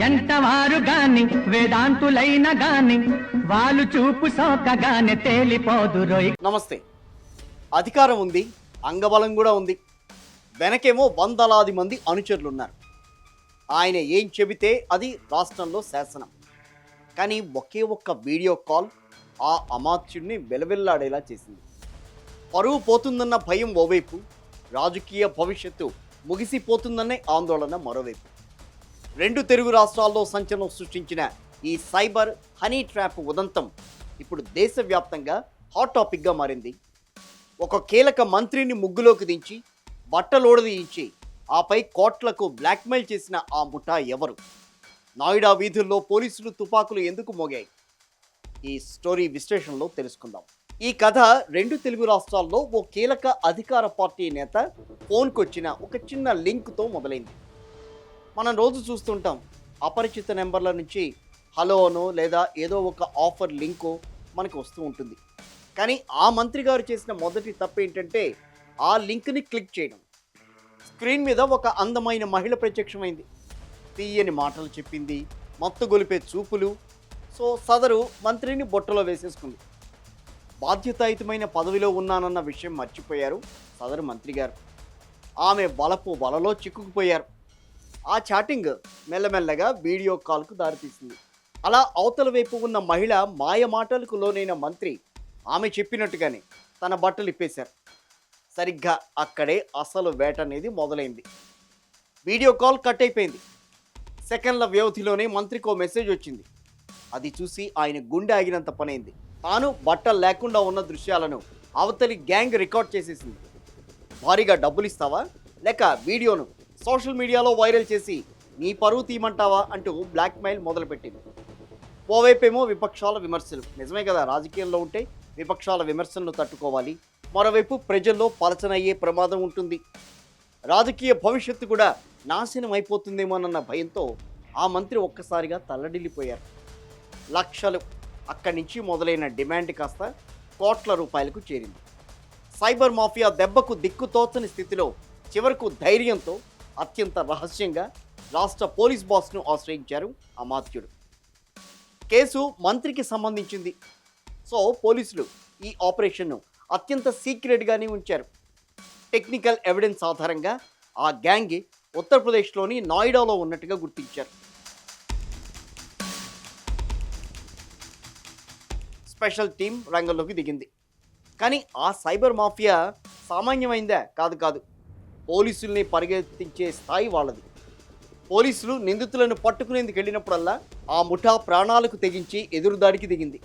ఎంతవారు గాని వేదాంతులైన గాని వాళ్ళు చూపు సోకగానే తేలిపోదు రోయ్. నమస్తే. అధికారం ఉంది, అంగబలం కూడా ఉంది, వెనకేమో వందలాది మంది అనుచరులు ఉన్నారు. ఆయన ఏం చెబితే అది రాష్ట్రంలో శాసనం. కానీ ఒకే ఒక్క వీడియో కాల్ ఆ అమాత్యుడిని వెలవెల్లాడేలా చేసింది. పరువు పోతుందన్న భయం ఓవైపు, రాజకీయ భవిష్యత్తు ముగిసిపోతుందనే ఆందోళన మరోవైపు. రెండు తెలుగు రాష్ట్రాల్లో సంచలనం సృష్టించిన ఈ సైబర్ హనీ ట్రాప్ ఉదంతం ఇప్పుడు దేశవ్యాప్తంగా హాట్ టాపిక్గా మారింది. ఒక కీలక మంత్రిని ముగ్గులోకి దించి బట్టలోడదీయించి ఆపై కోట్లకు బ్లాక్మెయిల్ చేసిన ఆ ముఠా ఎవరు? నాయిడా వీధుల్లో పోలీసులు తుపాకులు ఎందుకు మోగాయి? ఈ స్టోరీ విశ్లేషణలో తెలుసుకుందాం. ఈ కథ రెండు తెలుగు రాష్ట్రాల్లో ఓ కీలక అధికార పార్టీ నేత ఫోన్కి వచ్చిన ఒక చిన్న లింక్తో మొదలైంది. మనం రోజు చూస్తుంటాం, అపరిచిత నెంబర్ల నుంచి హలో అనో లేదా ఏదో ఒక ఆఫర్ లింకో మనకు వస్తూ ఉంటుంది. కానీ ఆ మంత్రి గారు చేసిన మొదటి తప్పు ఏంటంటే ఆ లింక్ని క్లిక్ చేయడం. స్క్రీన్ మీద ఒక అందమైన మహిళ ప్రత్యక్షమైంది. తీయని మాటలు చెప్పింది, మత్తు గొలిపే చూపులు. సో సదరు మంత్రిని బొట్టలో వేసేసుకుంది. బాధ్యతాయుతమైన పదవిలో ఉన్నానన్న విషయం మర్చిపోయారు సదరు మంత్రి గారు. ఆమె వలపు వలలో చిక్కుకుపోయారు. ఆ చాటింగ్ మెల్లమెల్లగా వీడియో కాల్కు దారితీసింది. అలా అవతల వైపు ఉన్న మహిళ మాయ మాటలకు లోనైన మంత్రి ఆమె చెప్పినట్టుగానే తన బట్టలు ఇప్పేశారు. సరిగ్గా అక్కడే అసలు వేట అనేది మొదలైంది. వీడియో కాల్ కట్ అయిపోయింది. సెకండ్ల వ్యవధిలోనే మంత్రికి ఓ మెసేజ్ వచ్చింది. అది చూసి ఆయన గుండె ఆగినంత పనైంది. తాను బట్టలు లేకుండా ఉన్న దృశ్యాలను అవతలి గ్యాంగ్ రికార్డ్ చేసేసింది. భారీగా డబ్బులు ఇస్తావా లేక వీడియోను సోషల్ మీడియాలో వైరల్ చేసి నీ పరువు తీయమంటావా అంటూ బ్లాక్మెయిల్ మొదలుపెట్టింది. ఓవైపేమో విపక్షాల విమర్శలు. నిజమే కదా, రాజకీయంలో ఉంటే విపక్షాల విమర్శలను తట్టుకోవాలి. మరోవైపు ప్రజల్లో పలచనయ్యే ప్రమాదం ఉంటుంది. రాజకీయ భవిష్యత్తు కూడా నాశనం అయిపోతుందేమోనన్న భయంతో ఆ మంత్రి ఒక్కసారిగా తల్లడిల్లిపోయారు. లక్షలు అక్కడి నుంచి మొదలైన డిమాండ్ కాస్త కోట్ల రూపాయలకు చేరింది. సైబర్ మాఫియా దెబ్బకు దిక్కుతోచని స్థితిలో చివరకు ధైర్యంతో అత్యంత రహస్యంగా రాష్ట్ర పోలీస్ బాస్ను ఆశ్రయించారు అమాత్యుడు. కేసు మంత్రికి సంబంధించింది. సో పోలీసులు ఈ ఆపరేషన్ను అత్యంత సీక్రెట్గానే ఉంచారు. టెక్నికల్ ఎవిడెన్స్ ఆధారంగా ఆ గ్యాంగ్ ఉత్తరప్రదేశ్లోని నాయిడాలో ఉన్నట్టుగా గుర్తించారు. స్పెషల్ టీం రంగంలోకి దిగింది. కానీ ఆ సైబర్ మాఫియా సామాన్యమైందా? కాదు. పోలీసుల్ని పరిగెత్తించే స్థాయి వాళ్ళది. పోలీసులు నిందితులను పట్టుకునేందుకు వెళ్ళినప్పుడల్లా ఆ ముఠా ప్రాణాలకు తెగించి ఎదురుదాడికి దిగింది.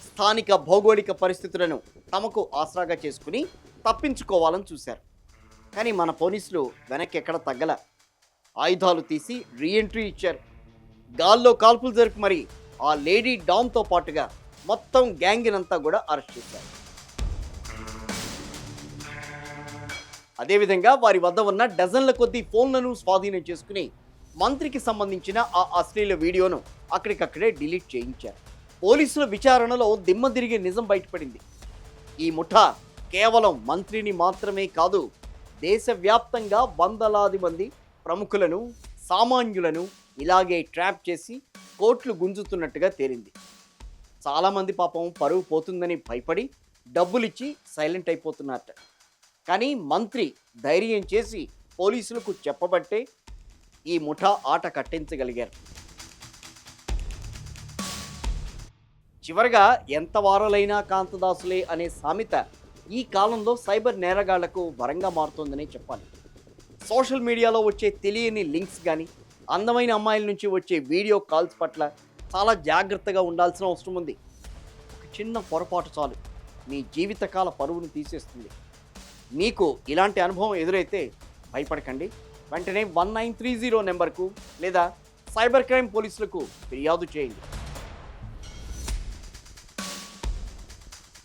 స్థానిక భౌగోళిక పరిస్థితులను తమకు ఆసరాగా చేసుకుని తప్పించుకోవాలని చూశారు. కానీ మన పోలీసులు వెనక్కి ఎక్కడ తగ్గల. ఆయుధాలు తీసి రీఎంట్రీ ఇచ్చారు. గాల్లో కాల్పులు జరిపి మరి ఆ లేడీ డాన్తో పాటుగా మొత్తం గ్యాంగ్నంతా కూడా అరెస్ట్ చేశారు. అదేవిధంగా వారి వద్ద ఉన్న డజన్ల కొద్దీ ఫోన్లను స్వాధీనం చేసుకుని మంత్రికి సంబంధించిన ఆ అశ్లీల వీడియోను అక్కడికక్కడే డిలీట్ చేయించారు. పోలీసుల విచారణలో దిమ్మ తిరిగే నిజం బయటపడింది. ఈ ముఠా కేవలం మంత్రిని మాత్రమే కాదు, దేశవ్యాప్తంగా వందలాది మంది ప్రముఖులను, సామాన్యులను ఇలాగే ట్రాప్ చేసి కోట్లు గుంజుతున్నట్టుగా తేలింది. చాలామంది పాపం పరువు పోతుందని భయపడి డబ్బులిచ్చి సైలెంట్ అయిపోతున్నారట. కానీ మంత్రి ధైర్యం చేసి పోలీసులకు చెప్పబట్టే ఈ ముఠా ఆట కట్టించగలిగారు. చివరగా ఎంత వారలైనా కాంతదాసులే అనే సామెత ఈ కాలంలో సైబర్ నేరగాళ్లకు వరంగా మారుతోందనే చెప్పాలి. సోషల్ మీడియాలో వచ్చే తెలియని లింక్స్ కానీ, అందమైన అమ్మాయిల నుంచి వచ్చే వీడియో కాల్స్ పట్ల చాలా జాగ్రత్తగా ఉండాల్సిన అవసరం ఉంది. ఒక చిన్న పొరపాటు చాలు మీ జీవితకాల పరువును తీసేస్తుంది. మీకు ఇలాంటి అనుభవం ఎదురైతే భయపడకండి. వెంటనే 1930 నెంబర్కు లేదా సైబర్ క్రైమ్ పోలీసులకు ఫిర్యాదు చేయండి.